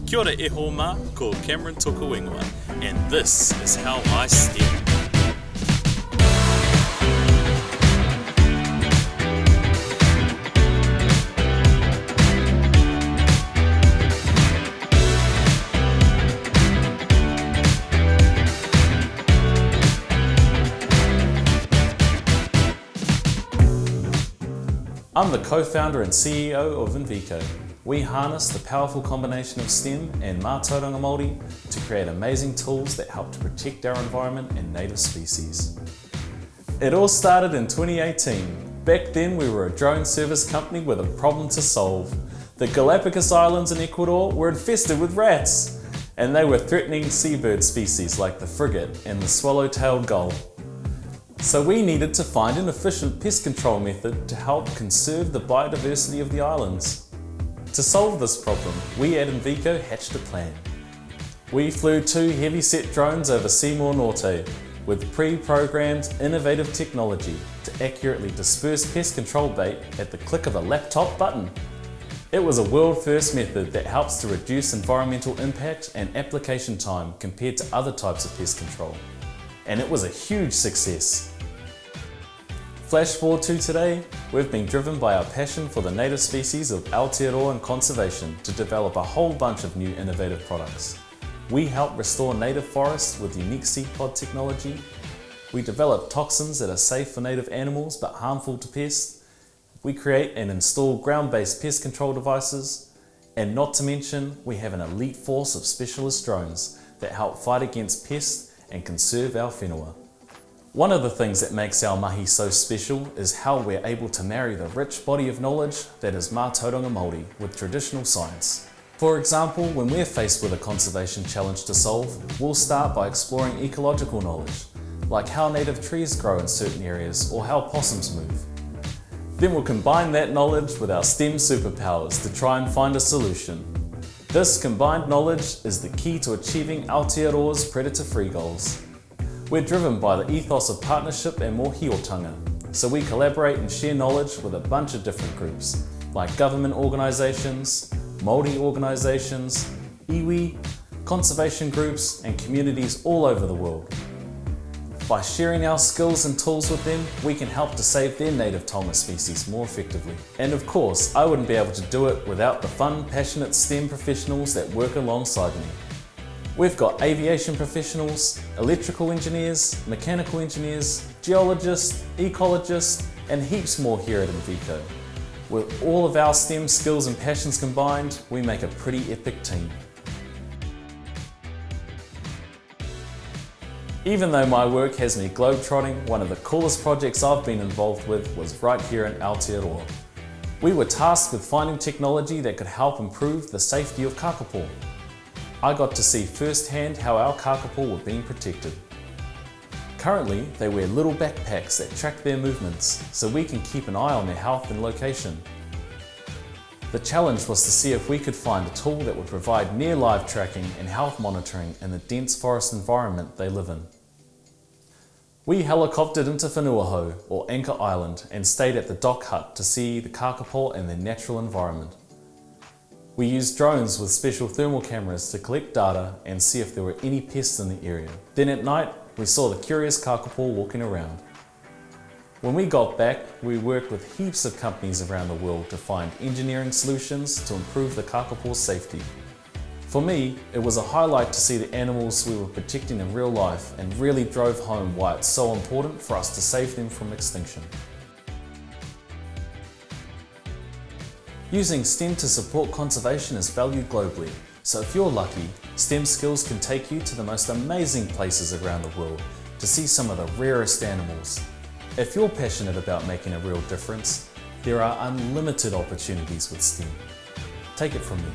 Kia ora e ho mā, ko Cameron Tokuingoa, and this is how I STEM. I'm the co-founder and CEO of Envico. We harness the powerful combination of STEM and Mātauranga Māori to create amazing tools that help to protect our environment and native species. It all started in 2018. Back then we were a drone service company with a problem to solve. The Galapagos Islands in Ecuador were infested with rats, and they were threatening seabird species like the frigate and the swallow-tailed gull. So we needed to find an efficient pest control method to help conserve the biodiversity of the islands. To solve this problem, we at Envico hatched a plan. We flew 2 heavy-set drones over Seymour Norte with pre-programmed innovative technology to accurately disperse pest control bait at the click of a laptop button. It was a world-first method that helps to reduce environmental impact and application time compared to other types of pest control. And it was a huge success. Flash forward to today, we've been driven by our passion for the native species of Aotearoa and conservation to develop a whole bunch of new innovative products. We help restore native forests with unique seed pod technology. We develop toxins that are safe for native animals but harmful to pests. We create and install ground-based pest control devices. And not to mention, we have an elite force of specialist drones that help fight against pests and conserve our whenua. One of the things that makes our mahi so special is how we're able to marry the rich body of knowledge that is Mātauranga Māori with traditional science. For example, when we're faced with a conservation challenge to solve, we'll start by exploring ecological knowledge, like how native trees grow in certain areas or how possums move. Then we'll combine that knowledge with our STEM superpowers to try and find a solution. This combined knowledge is the key to achieving Aotearoa's predator-free goals. We're driven by the ethos of partnership and mōhiotanga, so we collaborate and share knowledge with a bunch of different groups, like government organisations, Māori organisations, iwi, conservation groups and communities all over the world. By sharing our skills and tools with them, we can help to save their native taonga species more effectively. And of course, I wouldn't be able to do it without the fun, passionate STEM professionals that work alongside me. We've got aviation professionals, electrical engineers, mechanical engineers, geologists, ecologists, and heaps more here at Envico. With all of our STEM skills and passions combined, we make a pretty epic team. Even though my work has me globetrotting, one of the coolest projects I've been involved with was right here in Aotearoa. We were tasked with finding technology that could help improve the safety of kakapo. I got to see firsthand how our kakapo were being protected. Currently, they wear little backpacks that track their movements, so we can keep an eye on their health and location. The challenge was to see if we could find a tool that would provide near live tracking and health monitoring in the dense forest environment they live in. We helicoptered into Whenuaho, or Anchor Island, and stayed at the dock hut to see the kakapo and their natural environment. We used drones with special thermal cameras to collect data and see if there were any pests in the area. Then at night, we saw the curious kakapo walking around. When we got back, we worked with heaps of companies around the world to find engineering solutions to improve the kakapo's safety. For me, it was a highlight to see the animals we were protecting in real life and really drove home why it's so important for us to save them from extinction. Using STEM to support conservation is valued globally, so if you're lucky, STEM skills can take you to the most amazing places around the world to see some of the rarest animals. If you're passionate about making a real difference, there are unlimited opportunities with STEM. Take it from me.